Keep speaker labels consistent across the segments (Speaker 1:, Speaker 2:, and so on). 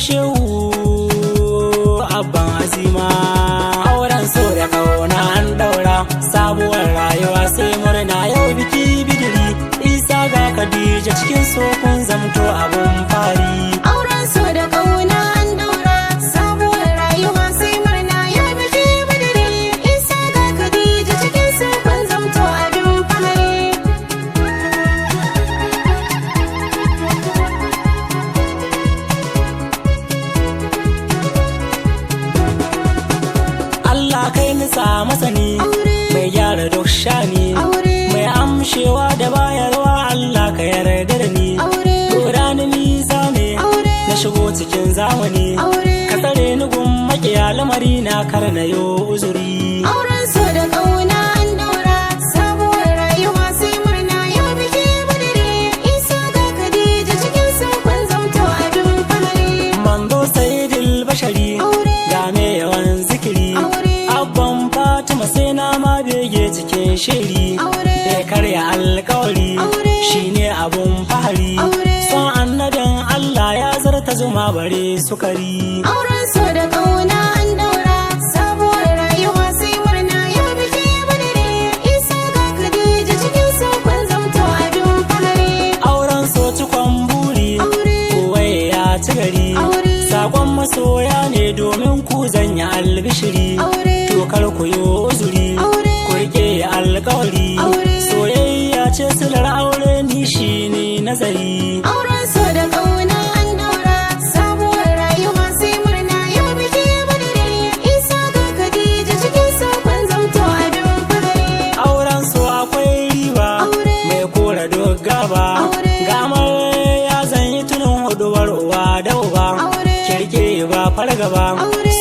Speaker 1: shehu abban azima. Auren so da kauna an daura, sabuwar rayuwa sai murna yau biki bidiri. Isa ga Khadija cikin so kun zamto abun fari.
Speaker 2: Auren so da kauna an daura, sabuwar rayuwa sai murna yau biki bidiri. Isa ga Khadija cikin so kun zamto abun fari.
Speaker 1: Allah kai nisa masani, mai gyara duk shani, mai amshewa da bayarwa. Allah ka yarda da ni, dora ni nisa ne na shigo cikin zamani. Ka tsare ni gun makiya lamari na kar na yo uzuri.
Speaker 2: Auren so da kauna an daura, sabuwar rayuwa sai murna yau biki bidiri. Isa ga Khadija cikin so kun zamto abin fari.
Speaker 1: Manzo sayyidil bashari, ga me yawan zikiri. Abban Fatima sai na ma bege cikin shiri. Bai karya alkawari, shine abun fahari. Son annabin Allah ya zarta zuma bare sukari.
Speaker 2: Auren so da kauna an daura, sabuwar rayuwa sai murna yau biki bidiri. Isa ga Khadija cikin so kun zamto abin fari.
Speaker 1: Auren so cikon buri, kowai ya ci gari. Sakon masoya ne domin ku zanya albishiri. Tokar ku yi uzuri, ku rike alkawari. Soyayya ce silar aure, ni shi ne nazari.
Speaker 2: Auren so da kauna an daura, sabuwar rayuwa sai murna yau biki bidiri. Isa ga Khadija cikin so kun zamto abin fari.
Speaker 1: Auren so akwai riba, mai kora duk gaba. Gamar ya zanyi tunin huduwar uwa da uba. Kirke ba fargaba,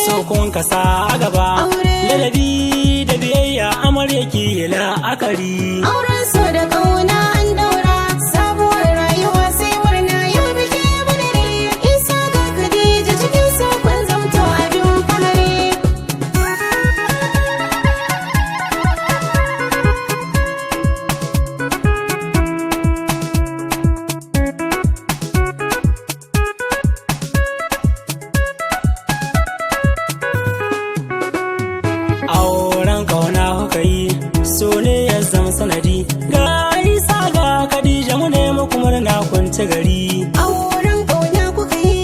Speaker 1: so kun kasa a gaba. Ladabi da biyayya amarya ki la'akari.
Speaker 2: Auren so da kauna an daura, sabuwar rayuwa sai murna yau biki bidiri. Isa ga Khadija cikin so kun zamto abin fari.
Speaker 1: Auren kauna kuka yi, so ne ya zama sanadi. Ga Isa ga Khadija mu ne muku murna kun ci gari.
Speaker 2: Auren kauna kuka yi,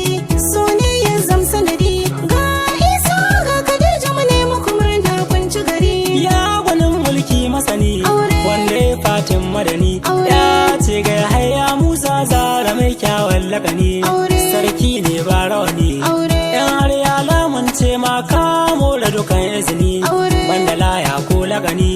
Speaker 2: so ne ya zam sanadi. Ga Isa ga Khadija mu ne muku murna kun ci gari.
Speaker 1: Ya gwanin mulki masani, wanda ya fatin madani. Ya ce ga haya Musa Zara mai kyawun lakani. Sarki ne ba rawani, yan har ya lamunce ma kamo da dukan izini. Banda laya ko lagani,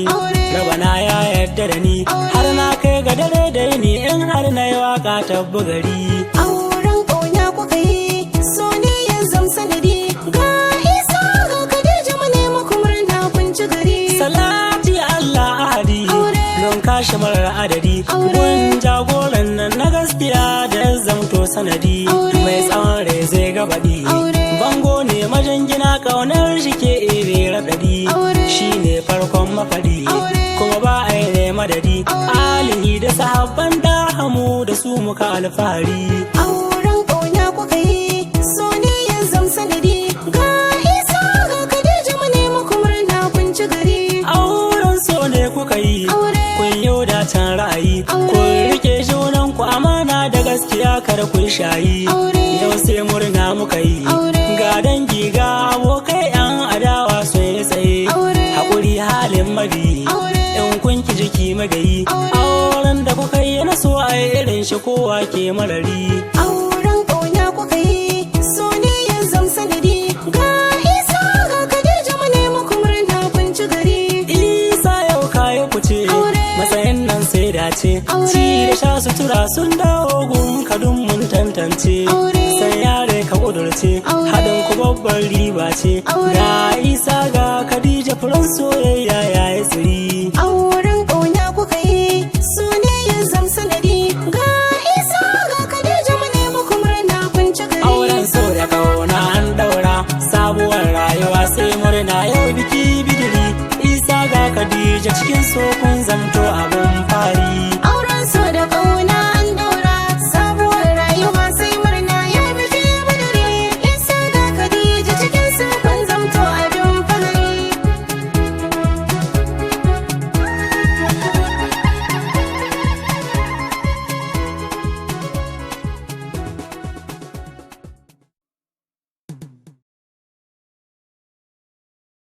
Speaker 1: rabana ya yarda da ni. Har na kai ga dare da yini in har na yi waka tabbu gari.
Speaker 2: Auren kauna kuka yi, so ne ya zam sanadi. Ga Isa ga Khadija mu ne muku murna kun ci gari.
Speaker 1: Salati Allah ahadi, don kashi marar adadi. Gun jagoran nan na gaskiya da ya zamto sanadi. Mai tsawon rai zai gabaɗi, bango ne majangina ƙaunar shi ke ebe raɗaɗi. Shi ne farkon mafaɗi, kuma ba a yi ne madadi. Alihi da sahabban da hamu da su muka alfahari.
Speaker 2: Auren kauna kuka yi, so ne ya zam sanadi. Ga Isa ga Khadija mu ne muku murna kun ci gari.
Speaker 1: Auren so ne kuka yi, kun yau da can ra'ayi. Kun rike junan ku amana da gaskiya kar kun shayi. Yau sai murna muka yi, ga dangi ga abokai yan adawa sun yi tsaye. Haƙuri halin mabi, in kun ki jiki magayi. Auren da kuka yi na so a irin shi kowa ke marari.
Speaker 2: Auren kauna kuka yi, so ne ya zam sanadi. Ga Isa ga Khadija mu ne muku murna kun ci gari.
Speaker 1: Isa yau kayi kuce, matsayin nan sai dace. Ci da sha sutura sun dawo gun kadun mun tantance. Sai yare ka kudurce, haɗin ku babbar riba ce. Ga Isa ga Khadija furan soyayya ya yi tsiri.
Speaker 2: Auren kauna kuka yi, so ne ya zam sanadi. Ga Isa ga Khadija mu ne muku murna kun ci gari.
Speaker 1: Auren so da kauna an daura, sabuwar rayuwa sai murna yau biki bidiri. Isa ga Khadija cikin so kun zamto abun fari.